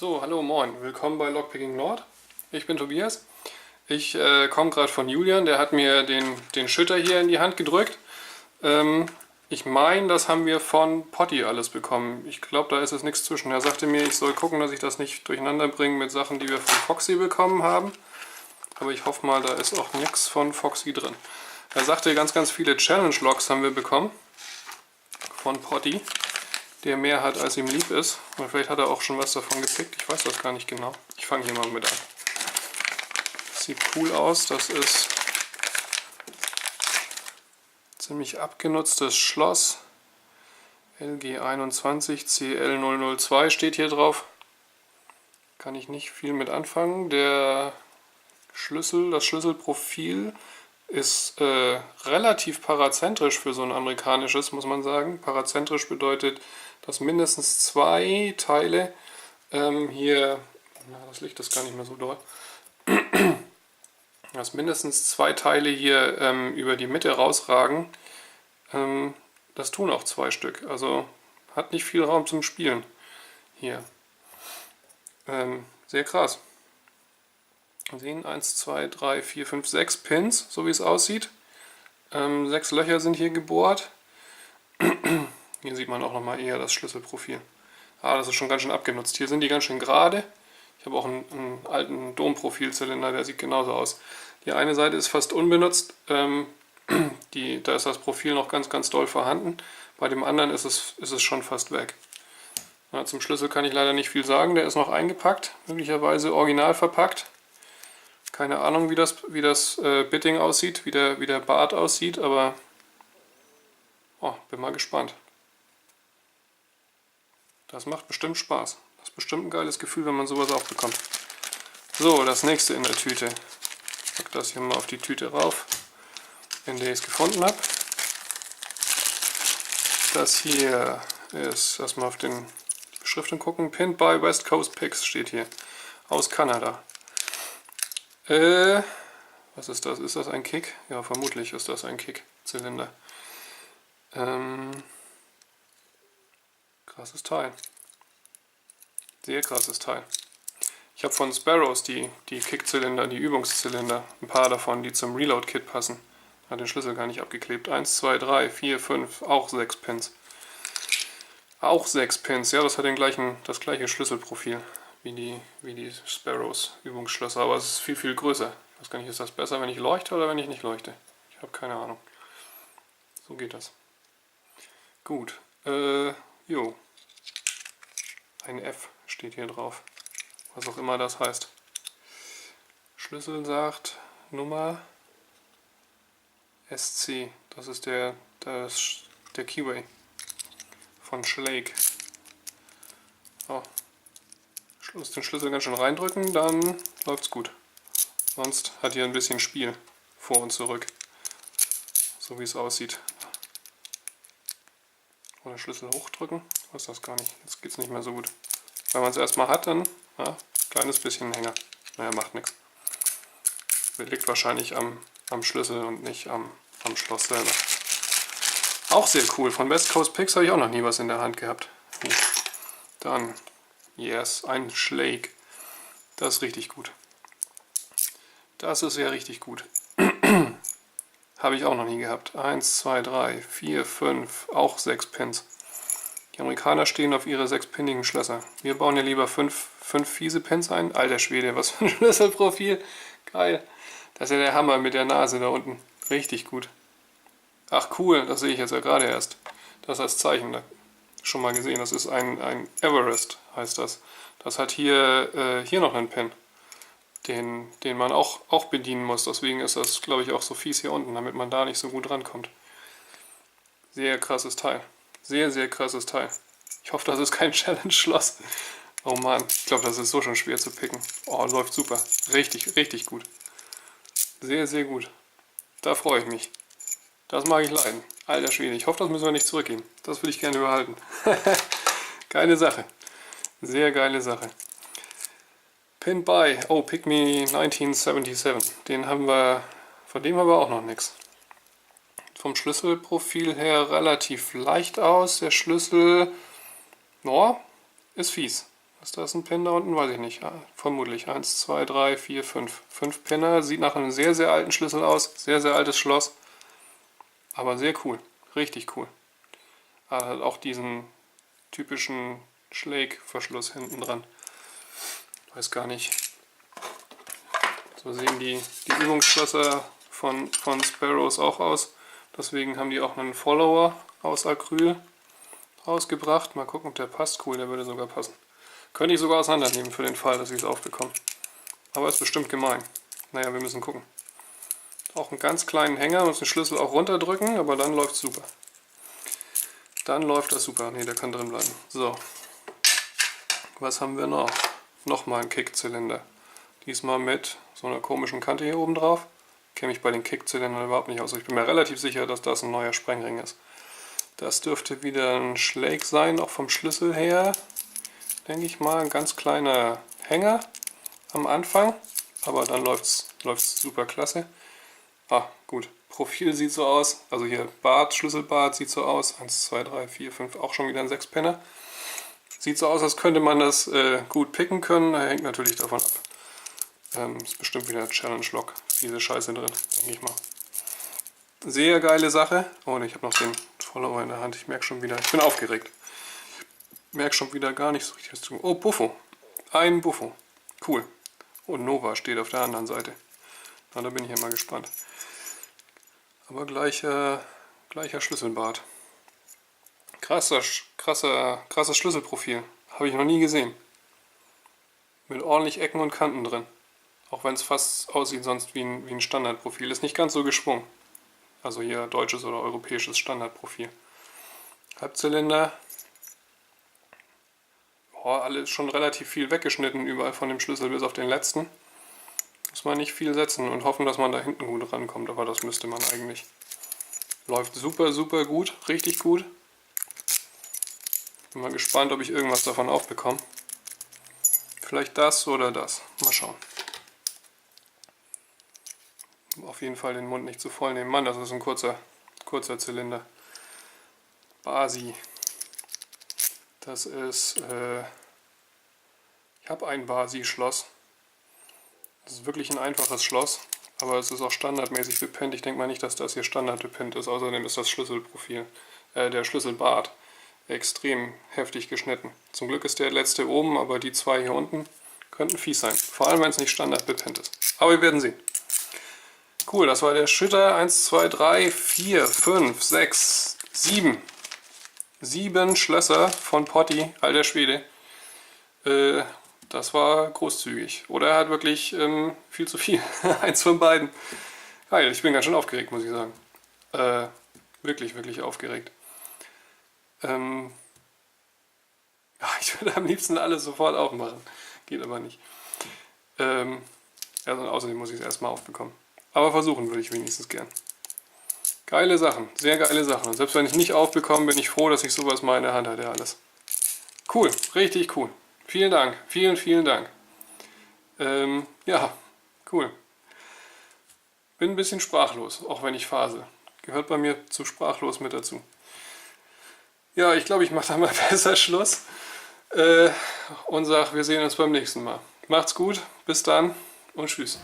So, hallo, moin, willkommen bei Lockpicking Nord. Ich bin Tobias. Ich komme gerade von Julian, der hat mir den Schütter hier in die Hand gedrückt. Ich meine, das haben wir von Potti alles bekommen. Ich glaube, da ist es nichts zwischen. Er sagte mir, ich soll gucken, dass ich das nicht durcheinander bringe mit Sachen, die wir von Foxy bekommen haben. Aber ich hoffe mal, da ist auch nichts von Foxy drin. Er sagte, ganz viele Challenge-Logs haben wir bekommen von Potti, der mehr hat, als ihm lieb ist. Und vielleicht hat er auch schon was davon gepickt. Ich weiß das gar nicht genau. Ich fange hier mal mit an. Sieht cool aus. Das ist ziemlich abgenutztes Schloss. LG21 CL002 steht hier drauf. Kann ich nicht viel mit anfangen. Der Schlüssel, das Schlüsselprofil ist relativ parazentrisch für so ein amerikanisches, muss man sagen. Parazentrisch bedeutet, dass mindestens zwei Teile hier, das Licht ist gar nicht mehr so doll, dass mindestens zwei Teile hier über die Mitte rausragen. Das tun auch zwei Stück, also hat nicht viel Raum zum Spielen hier. Sehr krass. Wir sehen 1, 2, 3, 4, 5, 6 Pins, so wie es aussieht. 6 Löcher sind hier gebohrt. Hier sieht man auch nochmal eher das Schlüsselprofil. Ah, das ist schon ganz schön abgenutzt. Hier sind die ganz schön gerade. Ich habe auch einen alten Domprofilzylinder, der sieht genauso aus. Die eine Seite ist fast unbenutzt. Da ist das Profil noch ganz doll vorhanden. Bei dem anderen ist es schon fast weg. Ja, zum Schlüssel kann ich leider nicht viel sagen. Der ist noch eingepackt, möglicherweise original verpackt. Keine Ahnung, wie das Bitting aussieht, wie der Bart aussieht, aber bin mal gespannt. Das macht bestimmt Spaß. Das ist bestimmt ein geiles Gefühl, wenn man sowas auch bekommt. So, das nächste in der Tüte. Ich pack das hier mal auf die Tüte rauf, in der ich es gefunden habe. Das hier ist, lass mal auf die Beschriftung gucken, Pinned by West Coast Picks steht hier, aus Kanada. Was ist das? Ist das ein Kick? Ja, vermutlich ist das ein Kick-Zylinder. Krasses Teil. Sehr krasses Teil. Ich habe von Sparrows die Kick-Zylinder, die Übungszylinder, ein paar davon, die zum Reload-Kit passen. Hat den Schlüssel gar nicht abgeklebt. 1, 2, 3, 4, 5, auch 6 Pins. Auch 6 Pins, ja, das hat das gleiche Schlüsselprofil wie die Sparrows Übungsschlösser, aber es ist viel größer. Ich weiß gar nicht, ist das besser, wenn ich leuchte oder wenn ich nicht leuchte? Ich habe keine Ahnung. So geht das. Gut. Jo. Ein F steht hier drauf. Was auch immer das heißt. Schlüssel sagt Nummer SC. Das ist der Keyway von Schlake. Oh. Muss den Schlüssel ganz schön reindrücken, dann läuft's gut. Sonst hat hier ein bisschen Spiel vor und zurück. So wie es aussieht. Oder Schlüssel hochdrücken. Ich weiß das gar nicht. Jetzt geht's nicht mehr so gut. Wenn man es erstmal hat, dann kleines bisschen Hänger. Naja, macht nichts. Liegt wahrscheinlich am Schlüssel und nicht am Schloss selber. Auch sehr cool. Von West Coast Picks habe ich auch noch nie was in der Hand gehabt. Dann, yes, ein Schlake. Das ist richtig gut. Das ist ja richtig gut. Habe ich auch noch nie gehabt. 1, 2, 3, 4, 5, auch 6 Pins. Die Amerikaner stehen auf ihre 6-pinnigen Schlösser. Wir bauen ja lieber 5 fiese Pins ein. Alter Schwede, was für ein Schlüsselprofil. Geil. Das ist ja der Hammer mit der Nase da unten. Richtig gut. Ach cool, das sehe ich jetzt ja gerade erst. Das als Zeichen, da schon mal gesehen. Das ist ein Everest, heißt das. Das hat hier noch einen Pin, den man auch bedienen muss. Deswegen ist das, glaube ich, auch so fies hier unten, damit man da nicht so gut rankommt. Sehr krasses Teil. Sehr krasses Teil. Ich hoffe, das ist kein Challenge-Schloss. Oh Mann, ich glaube, das ist so schon schwer zu picken. Oh, läuft super. Richtig gut. Sehr gut. Da freue ich mich. Das mag ich leiden. Alter Schwede, ich hoffe, das müssen wir nicht zurückgeben. Das würde ich gerne behalten. Geile Sache. Sehr geile Sache. Pinned by, Pick Me 1977. Von dem haben wir auch noch nichts. Vom Schlüsselprofil her relativ leicht aus. Der Schlüssel, ist fies. Ist das ein Pin da unten? Weiß ich nicht. Ja, vermutlich. 1, 2, 3, 4, 5. 5 Pinner. Sieht nach einem sehr, sehr alten Schlüssel aus. Sehr, sehr altes Schloss. Aber sehr cool. Richtig cool. Hat auch diesen typischen Schlägverschluss hinten dran. Weiß gar nicht. So sehen die Übungsschlösser von Sparrows auch aus. Deswegen haben die auch einen Follower aus Acryl rausgebracht. Mal gucken, ob der passt. Cool, der würde sogar passen. Könnte ich sogar auseinandernehmen für den Fall, dass ich es aufbekomme. Aber ist bestimmt gemein. Naja, wir müssen gucken. Auch einen ganz kleinen Hänger, muss den Schlüssel auch runterdrücken, aber dann läuft es super. Dann läuft das super. Ne, der kann drin bleiben. So. Was haben wir noch? Nochmal ein Kickzylinder. Diesmal mit so einer komischen Kante hier oben drauf. Ich kenne mich bei den Kickzylindern überhaupt nicht aus. Ich bin mir relativ sicher, dass das ein neuer Sprengring ist. Das dürfte wieder ein Schlag sein, auch vom Schlüssel her. Denke ich mal, ein ganz kleiner Hänger am Anfang. Aber dann läuft's super klasse. Ah, gut. Profil sieht so aus. Also hier Bart, Schlüsselbart sieht so aus. 1, 2, 3, 4, 5, auch schon wieder ein 6-Penner. Sieht so aus, als könnte man das gut picken können. Hängt natürlich davon ab. Ist bestimmt wieder ein Challenge-Lock. Diese Scheiße drin, denke ich mal. Sehr geile Sache. Oh, und ich habe noch den Follower in der Hand. Ich merke schon wieder, ich bin aufgeregt. Ich merke schon wieder gar nicht so richtig was zu tun. Oh, Buffo. Ein Buffo. Cool. Und Nova steht auf der anderen Seite. Na, da bin ich ja mal gespannt. Aber gleicher Schlüsselbart. Krasses Schlüsselprofil. Habe ich noch nie gesehen. Mit ordentlich Ecken und Kanten drin. Auch wenn es fast aussieht sonst wie ein Standardprofil. Ist nicht ganz so geschwungen. Also hier deutsches oder europäisches Standardprofil. Halbzylinder. Oh, alles schon relativ viel weggeschnitten überall von dem Schlüssel bis auf den letzten. Muss man nicht viel setzen und hoffen, dass man da hinten gut rankommt. Aber das müsste man eigentlich. Läuft super, super gut. Richtig gut. Bin mal gespannt, ob ich irgendwas davon aufbekomme. Vielleicht das oder das. Mal schauen. Auf jeden Fall den Mund nicht zu voll nehmen. Mann, das ist ein kurzer Zylinder. Basi. Das ist, ich habe ein Basi-Schloss. Das ist wirklich ein einfaches Schloss, aber es ist auch standardmäßig bepinnt. Ich denke mal nicht, dass das hier Standard bepinnt ist. Außerdem ist das Schlüsselprofil, der Schlüsselbart extrem heftig geschnitten. Zum Glück ist der letzte oben, aber die zwei hier unten könnten fies sein. Vor allem, wenn es nicht Standard bepinnt ist. Aber wir werden sehen. Cool, das war der Schütter. 1, 2, 3, 4, 5, 6, 7. 7 Schlösser von Potti, alter Schwede. Das war großzügig. Oder er hat wirklich viel zu viel. Eins von beiden. Geil, ich bin ganz schön aufgeregt, muss ich sagen. Wirklich, wirklich aufgeregt. Ja, ich würde am liebsten alles sofort aufmachen. Geht aber nicht. Also außerdem muss ich es erstmal aufbekommen. Aber versuchen würde ich wenigstens gern. Geile Sachen, sehr geile Sachen. Und selbst wenn ich nicht aufbekomme, bin ich froh, dass ich sowas mal in der Hand hatte alles. Cool, richtig cool. Vielen Dank, vielen, vielen Dank. Ja, cool. Bin ein bisschen sprachlos, auch wenn ich fasel. Gehört bei mir zu sprachlos mit dazu. Ja, ich glaube, ich mache da mal besser Schluss. Und sage, wir sehen uns beim nächsten Mal. Macht's gut, bis dann und tschüss.